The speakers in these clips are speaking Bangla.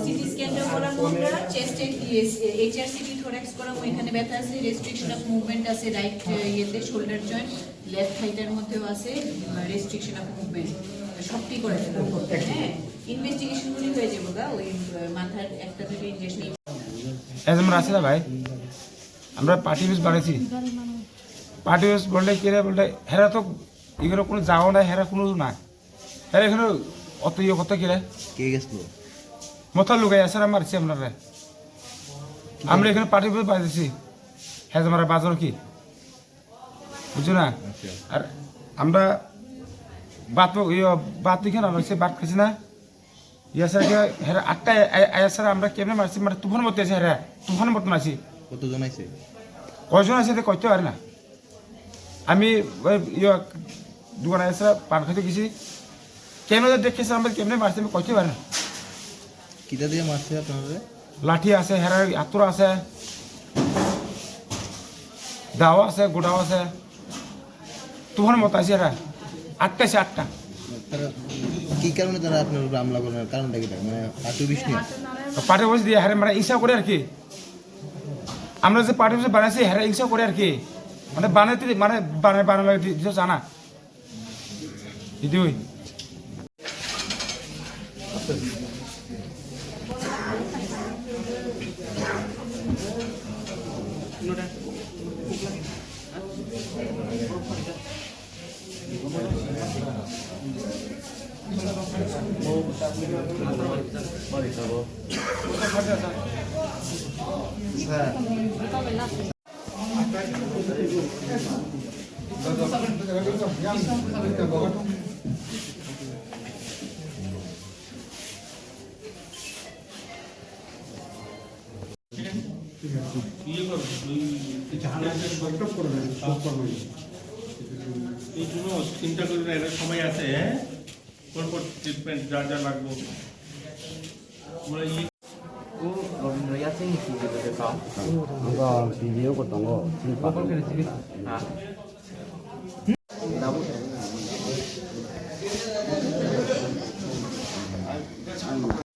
সিটি স্ক্যানটা করামো আমরা, চেস্ট এইচআরসিটি থোরাক্স করামো, এখানে ব্যথা আছে, রেস্ট্রিকশন অফ মুভমেন্ট আছে রাইট ইয়েতে শোল্ডার জয়েন্ট, লেফট থাইটার মধ্যেও আছে রেস্ট্রিকশন অফ মুভমেন্ট, সবটি করে দিলাম। হ্যাঁ, ইনভেস্টিগেশনগুলি হয়ে যাবো গা, ওই মাথার একটা দুটো ইনজেকশন আমরা আছে না ভাই, আমরা পার্টি অফিস বানাইছি, পার্টি অফিস বললে কি রে বললে হেরা তো এগুলো কোনো যাও না, হেরা কোনো না, হেরা এখানে অত ইয়ে কত কি রে কে গেছিল মথার লুকাই আছে মারছি আপনারা, আমরা এখানে পার্টি অফিস বানাইছি, হ্যাঁ আমরা বাজার কি বুঝছো না, আর আমরা বাত বাত এখানে আনছে বাত খাইছি না, ইয়া স্যার হেরা 8টায় আয়া স্যার আমরা কেমনে মারছি, মানে তুফান মতো আছে, হেরা তুফান মতন আছি, কতজন আছে কয়জন আছে কইতে পারে না, আমি ওই ইয়ে দোকানে এসে পান খাইতে গেছি, কেমনে দেখেছি আমরা কেমনে মারছি আমি কইতে পারে না, কিটা দিয়ে মারছে আপনারা? লাঠি আছে, হেরা আতুরা আছে, দাও আছে, গোড়াও আছে, তুফান মতো আছে, হেরা 8টা আছে 8টা। কি কারণে তারা আপনার উপর হামলা করার কারণটা কি, মানে পার্টি অফিস নিয়ে? পার্টি অফিস দিয়ে হ্যাঁ মানে ইচ্ছা করে আর কি, আমরা যে পার্টি অফিস বানাইছি হ্যাঁ ইচ্ছা করে আর কি, মানে বানাইতে মানে বানানো দিতে জানা দিদি ওই এই জন্য চিন্তা করি না, এরা সময় আছে, হ্যাঁ পরপর ট্রিটমেন্ট যা যা লাগবো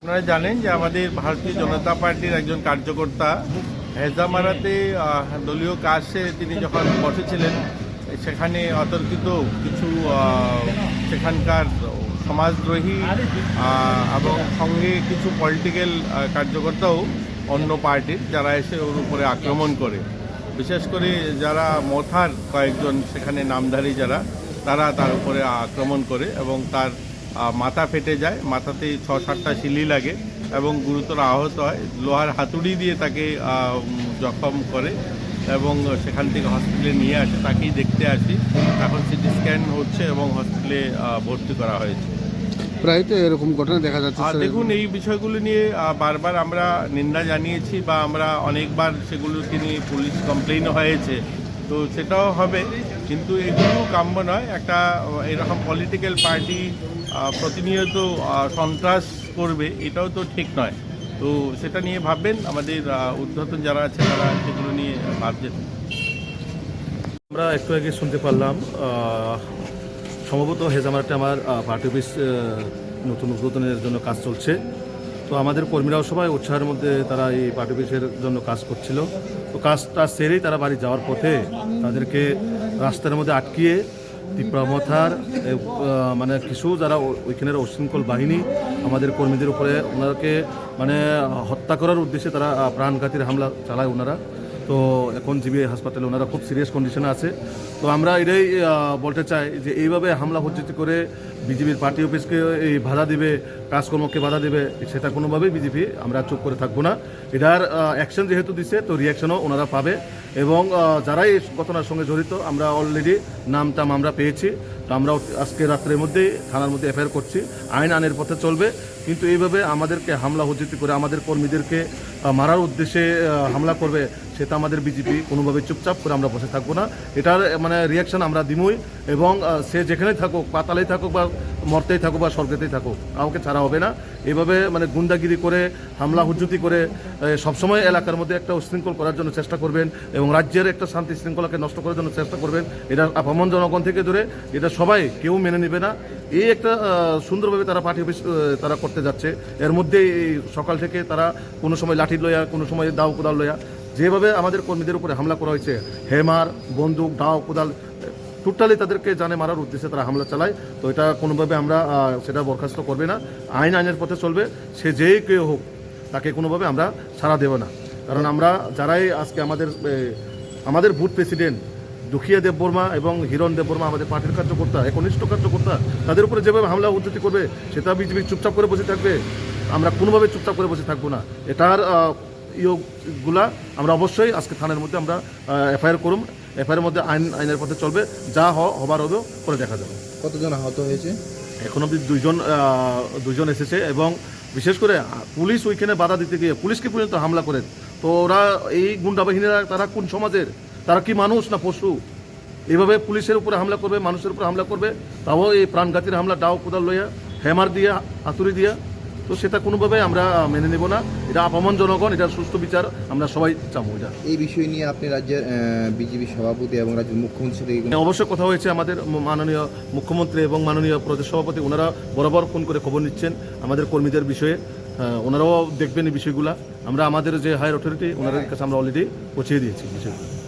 আপনারা জানেন যে আমাদের ভারতীয় জনতা পার্টির একজন কার্যকর্তা হেজামারাতে দলীয় কাজে তিনি যখন বসেছিলেন, সেখানে অতর্কিত কিছু সেখানকার সমাজদ্রোহী এবং সঙ্গে কিছু পলিটিক্যাল কার্যকর্তাও অন্য পার্টির, যারা এসে ওর উপরে আক্রমণ করে, বিশেষ করে যারা মথার কয়েকজন সেখানে নামধারী যারা, তারা তার উপরে আক্রমণ করে এবং তার মাথা ফেটে যায়, মাথাতে 6-7টা শিলি লাগে এবং গুরুতর আহত হয়, লোহার হাতুড়ি দিয়ে তাকে জখম করে এবং সেখান থেকে হসপিটালে নিয়ে আসে, তাকেই দেখতে আসি, এখন সিটি স্ক্যান হচ্ছে এবং হসপিটালে ভর্তি করা হয়েছে। প্রায় তো এরকম ঘটনা দেখা যাচ্ছে। দেখুন, এই বিষয়গুলো নিয়ে বারবার আমরা নিন্দা জানিয়েছি বা আমরা অনেকবার সেগুলোকে নিয়ে পুলিশ কমপ্লেইনও হয়েছে, তো সেটাও হবে, কিন্তু এগুলো কাম্য নয়। একটা এরকম পলিটিক্যাল পার্টি প্রতিনিয়ত সন্ত্রাস করবে, এটাও তো ঠিক নয়, তো সেটা নিয়ে ভাববেন, আমাদের ঊর্ধ্বতন যারা আছে তারা সেগুলো নিয়ে ভাবছেন। আমরা একটু আগে শুনতে পারলাম সম্ভবত হেজামারাতে আমার পার্টি অফিস নতুন উদ্বোধনের জন্য কাজ চলছে, তো আমাদের কর্মীরাও সবাই উৎসাহের মধ্যে তারা এই পার্টি অফিসের জন্য কাজ করছিল, তো কাজটা সেরেই তারা বাড়ি যাওয়ার পথে তাদেরকে রাস্তার মধ্যে আটকিয়ে তীব্রমথার মানে কিছু যারা ওইখানের উশৃঙ্খল বাহিনী আমাদের কর্মীদের উপরে ওনাকে মানে হত্যা করার উদ্দেশ্যে তারা প্রাণঘাতীর হামলা চালায় ওনারা। তো এখন জিবি হাসপাতালে ওনারা খুব সিরিয়াস কন্ডিশনে আছে। তো আমরা এটাই বলতে চাই যে এইভাবে হামলা হজ্জিত করে বিজেপির পার্টি অফিসকে এই বাধা দেবে, কাজকর্মকে বাধা দেবে, সেটা কোনোভাবেই বিজেপি আমরা চুপ করে থাকবো না। এটার অ্যাকশন যেহেতু দিচ্ছে, তো রিয়াকশনও ওনারা পাবে এবং যারাই এই ঘটনার সঙ্গে জড়িত আমরা অলরেডি নামটাম আমরা পেয়েছি, তো আমরা আজকে রাত্রের মধ্যেই থানার মধ্যে এফআইআর করছি, আইন আইনের পথে চলবে। কিন্তু এইভাবে আমাদেরকে হামলা হজ্জিত করে আমাদের কর্মীদেরকে মারার উদ্দেশ্যে হামলা করবে, সেটা আমাদের বিজেপি কোনোভাবে চুপচাপ করে আমরা বসে থাকবো না। এটার মানে রিয়াকশন আমরা দিমই এবং সে যেখানেই থাকুক, পাতালেই থাকুক বা মর্তেই থাকুক বা স্বর্গেতেই থাকুক, কাউকে ছাড়া হবে না। এভাবে মানে গুন্ডাগিরি করে হামলা হুজ্জুতি করে সবসময় এলাকার মধ্যে একটা উশৃঙ্খল করার জন্য চেষ্টা করবেন এবং রাজ্যের একটা শান্তি শৃঙ্খলাকে নষ্ট করার জন্য চেষ্টা করবেন। এটা আপামর জনগণ থেকে ধরে এটা সবাই কেউ মেনে নেবে না। এই একটা সুন্দরভাবে তারা পার্টি অফিস তারা করতে যাচ্ছে। এর মধ্যে এই সকাল থেকে তারা কোনো সময় লাঠি লইয়া, কোনো সময় দাও কোদাল লইয়া, যেভাবে আমাদের কর্মীদের উপরে হামলা করা হয়েছে, হেমার, বন্দুক, দাও কোদাল, টোটালি তাদেরকে জানে মারার উদ্দেশ্যে তারা হামলা চালায়। তো এটা কোনোভাবে আমরা সেটা বরখাস্ত করবে না। আইনের পথে চলবে, সে যেই কেউ হোক তাকে কোনোভাবে আমরা ছাড়া দেব না। কারণ আমরা যারাই আজকে আমাদের বুথ প্রেসিডেন্ট দুখিয়া দেববর্মা এবং হিরণ দেববর্মা আমাদের পার্টির কার্যকর্তা, একনিষ্ঠ কার্যকর্তা, তাদের উপরে যেভাবে হামলা উদ্ধতি করবে সেটা বিজেপি চুপচাপ করে বসে থাকবে। আমরা কোনোভাবে চুপচাপ করে বসে থাকবো না। এটার ইয়েগুলা আমরা অবশ্যই আজকে থানার মধ্যে আমরা এফআইআর করুম। এফআইআর মধ্যে আইনের পথে চলবে, যা হবার হবেও করে দেখা যাবে। কতজন আহত হয়েছে? এখন অবধি দুইজন এসেছে, এবং বিশেষ করে পুলিশ ওইখানে বাধা দিতে গিয়ে পুলিশকে পর্যন্ত হামলা করে। তো ওরা এই গুন্ডা বাহিনীরা তারা কোন সমাজের, তারা কি মানুষ না পশু? এইভাবে পুলিশের উপরে হামলা করবে, মানুষের উপরে হামলা করবে, তাও এই প্রাণঘাতীর হামলা ডাও কোদাল লইয়া, হ্যামার দিয়া, হাতুড়ি দিয়া। তো সেটা কোনোভাবে আমরা মেনে নেব না। এটা অপমান জনগণ, এটার সুষ্ঠু বিচার আমরা সবাই চাবো। এটা এই বিষয় নিয়ে আপনি রাজ্যের বিজেপি সভাপতি এবং রাজ্যের মুখ্যমন্ত্রীর সাথে কোনো- অবশ্যই কথা হয়েছে আমাদের মাননীয় মুখ্যমন্ত্রী এবং মাননীয় প্রদেশ সভাপতি। ওনারা বরাবর ফোন করে খবর নিচ্ছেন আমাদের কর্মীদের বিষয়ে। ওনারাও দেখবেন এই বিষয়গুলা। আমরা আমাদের যে হায়ার অথরিটি ওনাদের কাছে আমরা অলরেডি পৌঁছে দিয়েছি বিষয়গুলো।